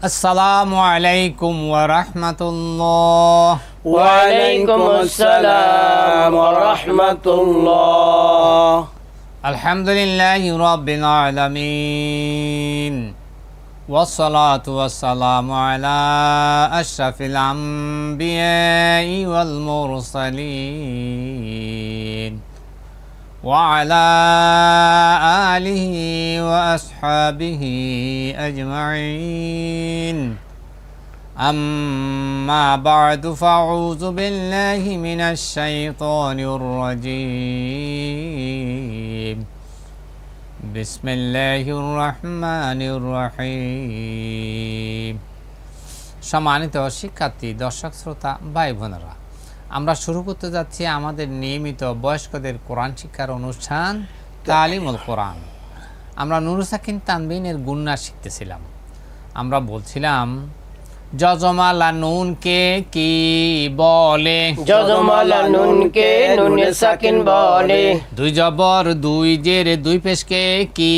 আসসালামু আলাইকুম ওয়া রাহমাতুল্লাহ। ওয়া আলাইকুম আসসালাম ওয়া রাহমাতুল্লাহ। আলহামদুলিল্লাহি রাব্বিল আলামিন ওয়াসসালাতু ওয়াসসালামু আলা আশরাফিল আমবিয়াই ওয়াল মুরসালিন ওয়া আলা আলিহি ওয়া আসহাবিহি আজমাইন। أما بعد فأعوذ بالله من الشيطان الرجيم بسم الله الرحمن الرحيم। সম্মানিত শিক্ষার্থী, দর্শক শ্রোতা, ভাই বোনেরা, আমরা শুরু করতে যাচ্ছি আমাদের নিয়মিত বয়স্কদের কোরআন শিক্ষার অনুষ্ঠান তালিমুল কোরআন। আমরা নুর সাকিন তানবিনের গুন্না শিখতেছিলাম। আমরা বলছিলাম যজমালা নুনকে কি বলে, যজমালা নুনকে নুনে সাকিন বলে, দুই জবর দুই জের দুই পেশকে কি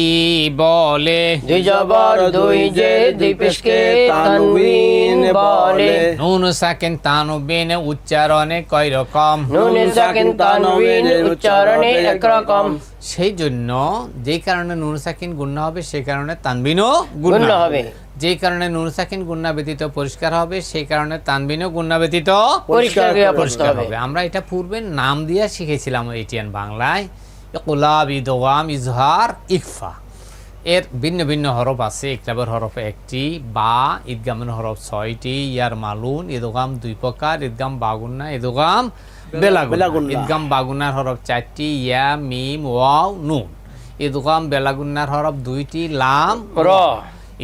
বলে, দুই জবর দুই জে দুই পেশকে তানবিন বলে। নুন সাকিন তানবিন উচ্চারণে কয় রকম, নুনে সাকিন তানবিন উচ্চারণে একরকম। সেই জন্য যেই কারণে নুন সাকিন গুন্না হবে সেই কারণে তানবিনও গুন্না হবে। যেই কারণে নুন সাকিন গুন্না ব্যতীত পরিষ্কার হবে সেই কারণে তানবিনও গুন্না ব্যতীত পরিষ্কার হবে। আমরা এটা পূর্বে নাম দিয়ে শিখেছিলাম এটিএন বাংলায়। ইকলাব, ইদগাম, ইজহার, ইকফা এর ভিন্ন ভিন্ন হরফ আছে। ইকলাবের হরফ একটি, বা ইদগামের হরফ 6টি, ইয়ার মালুন, ইদগাম 2 প্রকার, ইদগাম বাগুন্না, ইদগাম বেলাগুন্না। ইদগাম বাগুন্নার হরফ 4টি, ইয়া, মিম, ওয়াও, নুন। ইদগাম বেলাগুন্নার হরফ 2টি, লাম, র।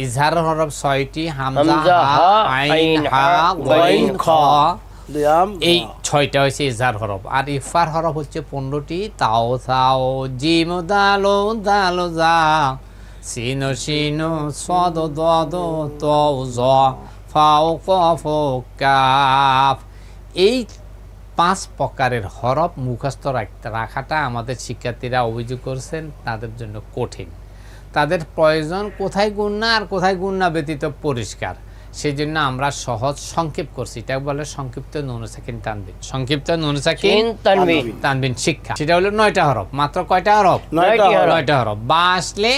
ইজহারের হরফ 6টি, হামজা, হা, আইন, হা, গাইন, খ। এই 6টা হচ্ছে ইজহার হরফ। আর ইফার হরফ হচ্ছে 15টি, তাও, তাও, জিম, দালো, দালো, জা, সিনো, সিনো, সদ, দদ, তও, জ, ফাও, কফ, কাফ। এই 5 প্রকারের হরফ মুখস্থ রাখাটা আমাদের শিক্ষার্থীরা অভিযোগ করছেন তাদের জন্য কঠিন। তাদের প্রয়োজন কোথায় গুন্না আর কোথায় গুন্না ব্যতীত পরিষ্কার। সেই জন্য আমরা সহজ সংক্ষেপ করছি। এটা বলে সংক্ষিপ্ত নুন সাকিন তানবিন। সংক্ষিপ্ত নুন সাকিন তানবিন শিক্ষা। সেটা হলো 9টা হরফ। মাত্র কয়টা হরফ? 9টা হরফ। বা আসলে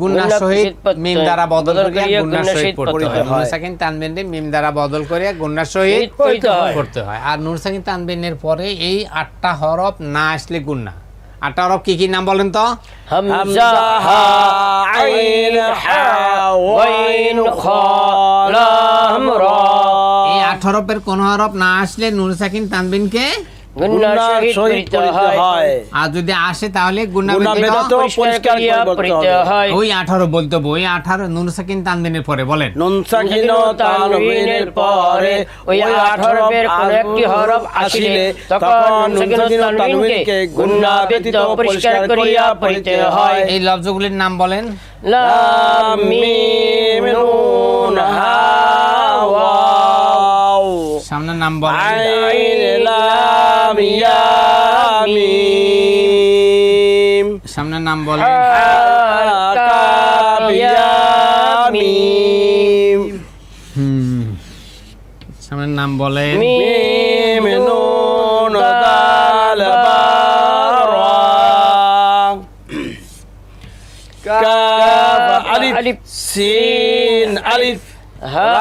গুন্না সহিত মিম দ্বারা বদল করিয়া গুন্না সহিত পড়তে হয়। নুন সাকিন তানবিনে মিম দ্বারা বদল করিয়া গুন্না সহিত পড়তে হয়। আর নুন সাকিন তানবিনের পরে এই 8টা হরফ না আসলে গুন্না। 8টা হরফ কি কি নাম বলেন তো? হামজা, হা, আইন, হা, গাইন, খ, লাম, র। এই 8 হরফের কোন হরফ না আসলে নুন সাকিন তানবিনকে গুন্না সহিত পড়তে হয়। আর যদি আসে তাহলে গুন্না ব্যতীত পরিষ্কার করতে হয়। ওই 18 বলতে হবে। ওই 18 নুন সাকিন তানবিনের পরে বলেন। নুন সাকিন তানবিনের পরে ওই 8 হরফের কোন একটি হরফ আসলে তখন নুন সাকিন তানবিনকে গুন্না ব্যতীত পরিষ্কার করিয়া পড়তে হয়। এই লফজগুলির নাম বলেন। লাম, মিম, নুন, হা, ওয়াও। সামনের নাম বলেন। আইন, লাম, ইয়া, মিম। সামনের নাম বলেন। কাফ, ইয়া, মিম। সামনের নাম বলেন। মিম, নুন, দাল, বা, র। কাফ, আলিফ, সিন, আলিফ, হা,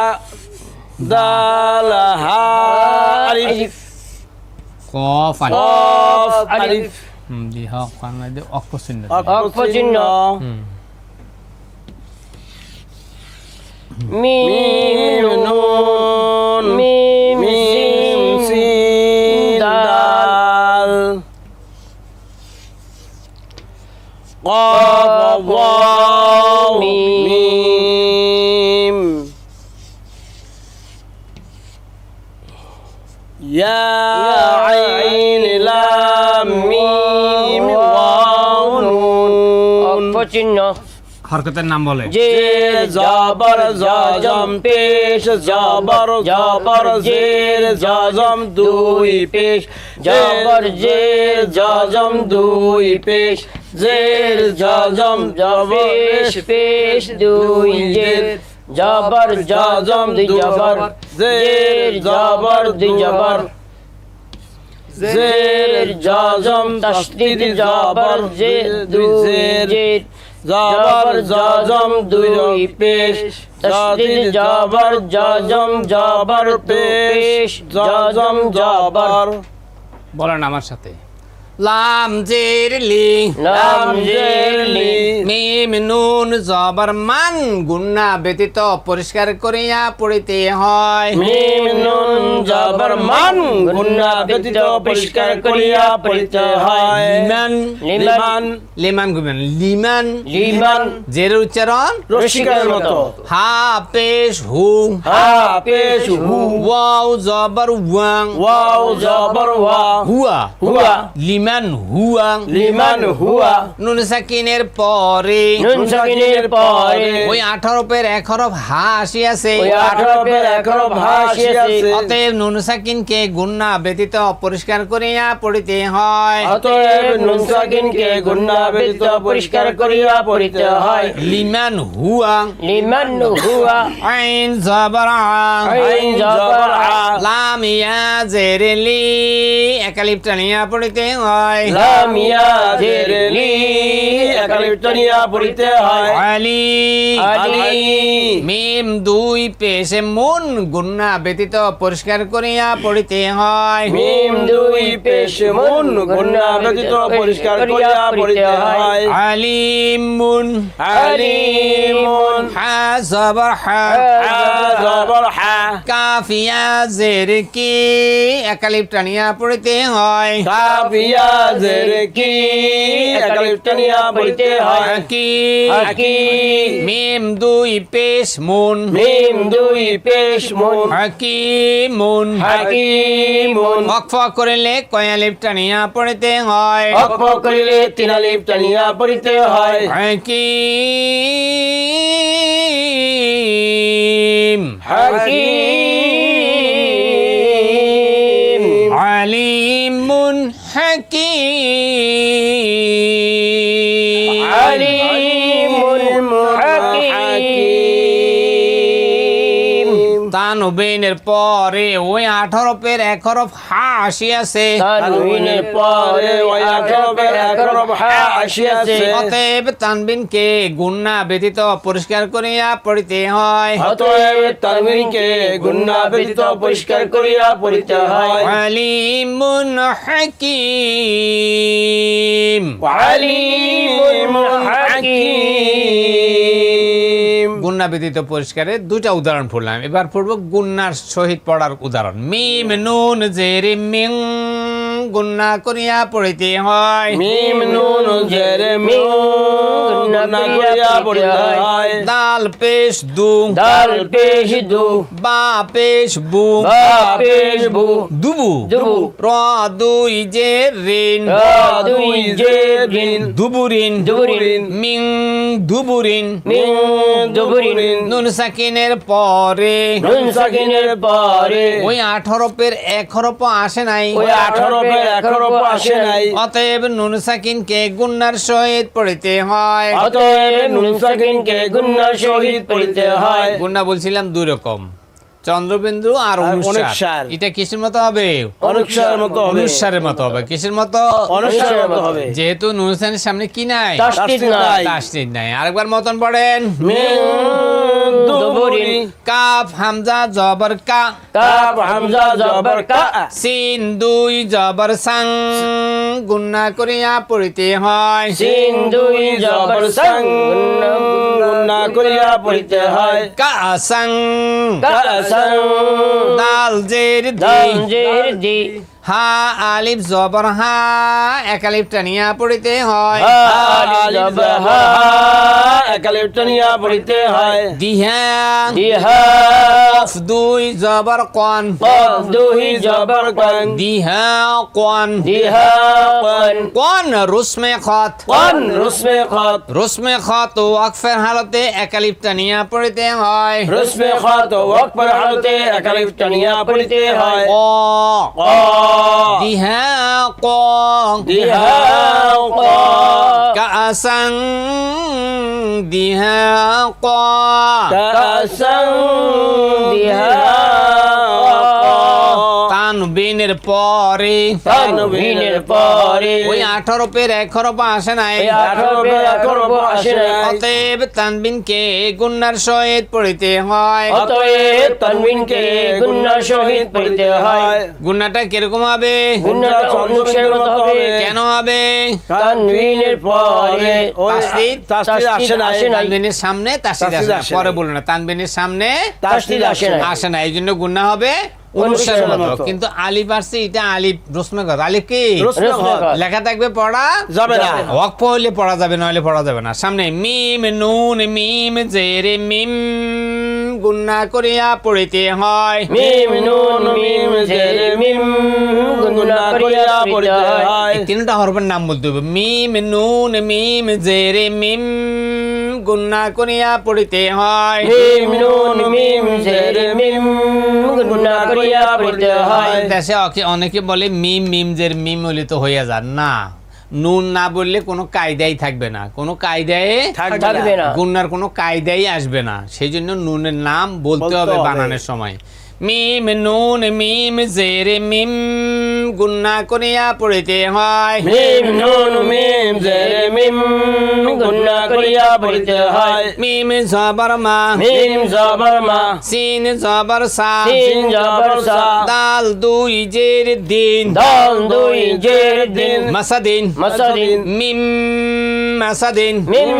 দাল, হা, আলিফ, কফ, কফ, আলিফ, দিহ, কান, অক্ষ চিহ্ন। অক্ষ চিহ্ন। মিম, নুন, মিম, সিন, দাল, কফ, ওয়াও, মিম, ইয়া, আইন, লাম, মিম, ওয়াও, নুন। অক্ষ চিহ্ন। হরকতের নাম বলেন। জের, জবর, জজম, পেশ, জবর, জবর, জের, জজম, 2 পেশ, জবর, জের, জজম, 2 পেশ, জের, জজম, পেশ, পেশ, 2 জের, জবর জজম দুই জবর জের জবর দুই জবর জের জজম তাসদীদ জবর জে দুই জের জবর জজম দুই পেশ তাসদীদ জবর জজম জবর পেশ জজম জবর। বলেন আমার সাথে, লাম জের লি লাম জের লি মিম নুন জবর মান গুন্না ব্যতীত পরিষ্কার করিয়া পড়িতে হয়। মিম নুন জবর মান গুন্না ব্যতীত পরিষ্কার করিয়া পড়িতে হয়। লিমান লিমান লিমান গুমান লিমান লিমান জের উচ্চারণ রসিকার মতো। হা পেশ হু হা পেশ হু ওয়াও জবর ওয়াং ওয়াও জবর ওয়া হুয়া হুয়া লিমান হুয়াং লিমান হুয়া নুন সাকিনের পরে নুন সাকিনের পরে ওই 18 পের এক হরফ হা আসিয়াছে। ওই 18 পের এক হরফ হা আসিয়াছে। অতএব নুন সাকিনকে গুন্না ব্যতীত পরিষ্কার করিয়া পড়িতে হয়। অতএব নুন সাকিনকে গুন্না ব্যতীত পরিষ্কার করিয়া পড়িতে হয়। লিমান হুয়াং লিমান হুয়া আইন জবর আং আইন জবর আ লাম ইয়া জের লি একালিপ টানিয়া পড়িতে হয়। লাম ইয়া জের লি একালিপ টানিয়া পড়িতে হয়। আলি আলি মিম দুই পেশে মুন গুন্না ব্যতীত পরিষ্কার করিয়া পড়িতে হয়। মিম দুই পেশ মুন গুন্না ব্যতীত পরিষ্কার করিয়া পড়িতে হয়। আলিমুন আলিমুন হা জবর হা হা জবর হা কাফিয়া জের কি একালিপ টানিয়া পড়িতে হয়। কাফিয়া জের কি একালিপ টানিয়া পড়িতে হয়। হাকি হাকি মিম দুই পেশ মুন মিম দুই পেশ মুন হাকিমুন হাকিমুন ওয়াকফ করিলে কয়ালিপ টানিয়া পড়িতে হয়। অক্ষ করিলে তিন আলিফ টানিয়া পড়িতে হয়। হাকিম হাকিম আলিমুন হাকিম আলিমুন হাকিম তানবিনের পরে ওই 18 পের এক হরফ হা আসিয়াছে। তানবিনের পরে ওই 18 পের এক হরফ হা আসিয়াছে। অতএব তানবিনকে গুন্না ব্যতীত পরিষ্কার করিয়া পড়িতে হয়। অতএব তানবিনকে গুন্না ব্যতীত পরিষ্কার করিয়া পড়িতে হয়। আলিমুন হাকিম আলিমুন হাকিম গুন্না ব্যতীত পরিষ্কারের দুইটা উদাহরণ পড়লাম। এবার পড়ব গুন্নার সহিত পড়ার উদাহরণ। মিম নুন জের মিং গুন্না করিয়া পড়িতে হয়। মিম নুন জের মিং গুন্না করিয়া পড়িতে হয়। দাল পেশ দু দাল পেশ দু বা পেশ বু বা পেশ বু দুবু দুবু র দুই জের রিন রা দুই জের রিন দুবুরিন দুবুরিন মিং দুবুরিন মিং দুবুরিন নুন সাকিনের পরে নুন সাকিনের পরে ওই 18 পের এক হরফ আসে নাই। ওই 18 পের এক হরফ আসে নাই। অতএব নুন সাকিনকে গুন্নার সহিত পড়িতে হয়। অতএব নুন সাকিনকে গুন্নার সহিত পড়িতে হয়। গুন্না বলছিলাম দুই রকম, চন্দ্রবিন্দু আর অনুস্বার। অনুস্বার। এটা কিসের মতো হবে? অনুস্বারের মতো হবে। অনুস্বারের মতো হবে। কিসের মতো? অনুস্বারের মতো হবে। যেহেতু নুন সাকিনের সামনে কি নাই? তাসদীদ নাই। তাসদীদ নাই। আরেকবার মতন পড়েন। মিং দুবুরিন কাফ হামজা জবর কা কাফ হামজা জবর কা সিন দুই জবর সাং গুন্না করিয়া পড়িতে হয়। সিন দুই জবর সাং গুন্না করিয়া পড়িতে হয়। কা সাং কাসাং দাল জের দাল দি জের দি হা আলিফ জবর হা একালিফ টানিয়া পড়িতে হয়। আলিফ জবর হা একালিফ টানিয়া পড়িতে হয়। দিহা দিহা কফ দুই জবর কন কফ দুই জবর কন দিহা কন দিহা কন কন রুসমে খত কন রুসমে খত রুসমে খত ওয়াকফের হালতে একালিফ টানিয়া পড়িতে হয়। রুসমে খত ওয়াকফের হালতে একালিফ টানিয়া পড়িতে হয়। ক ক দিহাকা দিহাকা কাসাং দিহাকা কাসাং দিহাকা তানবিনের পরে তানবিনের পরে ওই 18 পের 1 হরফ আসে নাই, ওই 18 পের 1 হরফ আসে নাই। অতএব তানবিনকে গুন্নার সহিত পড়িতে হয়। অতএব তানবিনকে গুন্নার সহিত পড়িতে হয়। গুন্নাটা কিরকম হবে? গুন্নাটা অনুচ্ছেদের মতো হবে। কেন হবে? তানবিনের পরে ওই তাসদীদ তাসদীদ আসে নাই। তানবিনের সামনে তাসদীদ আসে না। পরে বলুন না, তানবিনের সামনে তাসদীদ আসে নাই। আসে না, এই জন্য গুন্না হবে অনুচ্ছেদের মতো। কিন্তু আলিফ আসছে, এটা আলিফ রসমে আলিফ কি লেখা থাকবে, পড়া যাবে না। ওয়াকফ হইলে পড়া যাবে, নইলে পড়া যাবে না। সামনে মিম নুন মিম জেরে মিম গুন্না করিয়া পড়িতে হয়। মিম নুন মিম জেরে মিম গুন্না করিয়া পড়িতে হয়। এই তিনটা হরফের নাম বলতে হবে। মিম নুন মিম জেরে মিম গুন্না করিয়া পড়িতে হয়। মিম নুন মিম জেরে মিম গুন্না করিয়া পড়িতে হয়। দেশে অনেকে বলে মিম মিম জের মিম হলে তো হইয়া যান না, নুন না বললে কোনো কায়দাই থাকবে না, কোনো কায়দায় থাকবে না। গুন্নার কোনো কায়দাই আসবে না। সেই জন্য নুনের নাম বলতে হবে বানানোর সময়। মিম নুন মিম জেরে মিম গুন্না করিয়া পড়িতে হয়। মিম নুন মিম জেরে মিম গুন্না করিয়া পড়িতে হয়। মিম জবর মা মিম জবর মা সিন জবর সা সিন জবর সা দাল দুই জের দিন দাল দুই জের দিন মাসাদিন মাসাদিন মিম মাসাদিন মিম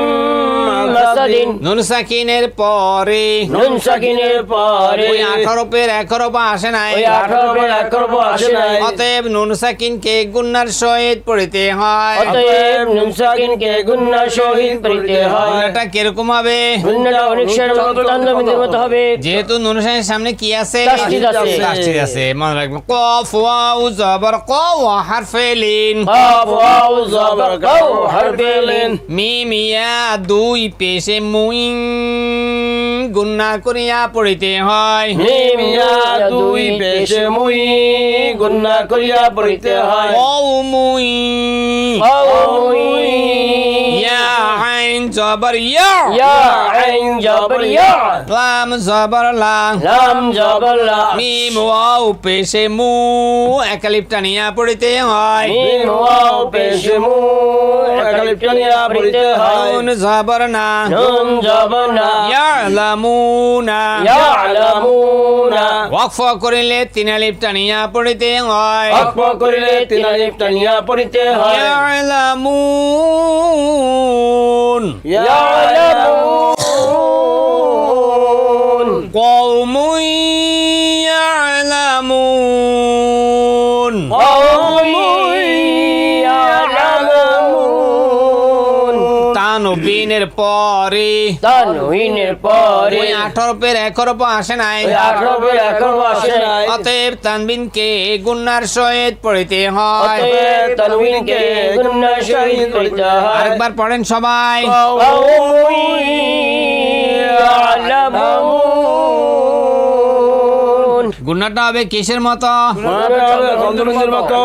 মাসাদিন নুন সাকিনের পরে নুন সাকিনের পরে ওই 18 পের 1 হরফ আসে নাই, ওই 18 পের 1 হরফ আসে নাই। অতএব নুন সাকিনকে গুন্নার সহিত পড়িতে হয়। অতএব নুন সাকিনকে গুন্নার সহিত পড়িতে হয়। গুন্নাটা কিরকম হবে? গুন্নাটা অনুচ্ছেদের মতো তানবিনের মতো হবে। যেহেতু নুন সাকিনের সামনে কি আছে? তাসদীদ আছে। তাসদীদ আছে, মনে রাখবেন। কফ ওয়াও জবর ক ওয়া হারফে লিন কাফ ওয়াও জবর কাউ হরফে লিন মিম ইয়া দুই পেশে মুইন গুন্না করিয়া পড়িতে হয়। মিম ইয়া দুই পেশে মুই গুন্না করিয়া পড়িতে হয়। ও মুই কওমুই ইয়া আইন জবর ইয়া ইয়া আইন জবর ইয়া লাম জবর লা লাম জবর লা মিম ওয়াও পেশে মু একালিপ টানিয়া পড়িতে হয়। মিম ওয়াও পেশে মু একালিপ টানিয়া পড়িতে হয়। নুন জবর না নুন জবর না ইয়ালামুনা ইয়ালামুনা ওয়াকফ করিলে 3 আলিফ টানিয়া পড়িতে হয়। অক্ষ করিলে 3 আলিফ টানিয়া পড়িতে হয়। ইয়ালামুন ইয়ালামুন কওমুন ইয়ালামুন কওমুই ইয়ালামুন তানবিনের পরে তানবিনের পরে ওই 18 পের 1 হরফ আসে নাই, ওই 18 পের 1 হরফ আসে নাই। অতএব তানবিনকে গুন্নার সহিত পড়িতে হয়। অতএব তানবিনকে গুন্নার সহিত পড়িতে হয়। আরেকবার পড়েন সবাই। কওমুই ইয়ালামুন গুন্নাটা হবে কিসের মতো? চন্দ্রবিন্দুর মতো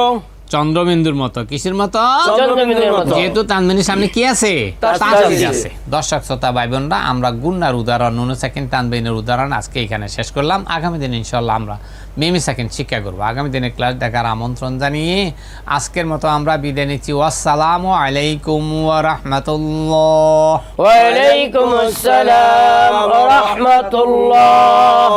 চন্দ্রবিন্দুর মতো। কিসের মতো? চন্দ্রবিন্দুর মতো। যেহেতু তানবিনের সামনে কি আছে? তাসদীদ আছে। দর্শক শ্রোতা ভাই বোনরা, আমরা গুন্নার উদাহরণ, নুন সাকিন, তানবিনের উদাহরণ আজকে এখানে শেষ করলাম। আগামী দিন ইনশাআল্লাহ আমরা মিমি সাকিন শিক্ষা করব। আগামী দিনে ক্লাস দেখার আমন্ত্রণ জানিয়ে আজকের মতো আমরা বিদায় নিচ্ছি। আসসালামু আলাইকুম ওয়া রাহমাতুল্লাহ। ওয়া আলাইকুম আসসালাম ওয়া রাহমাতুল্লাহ।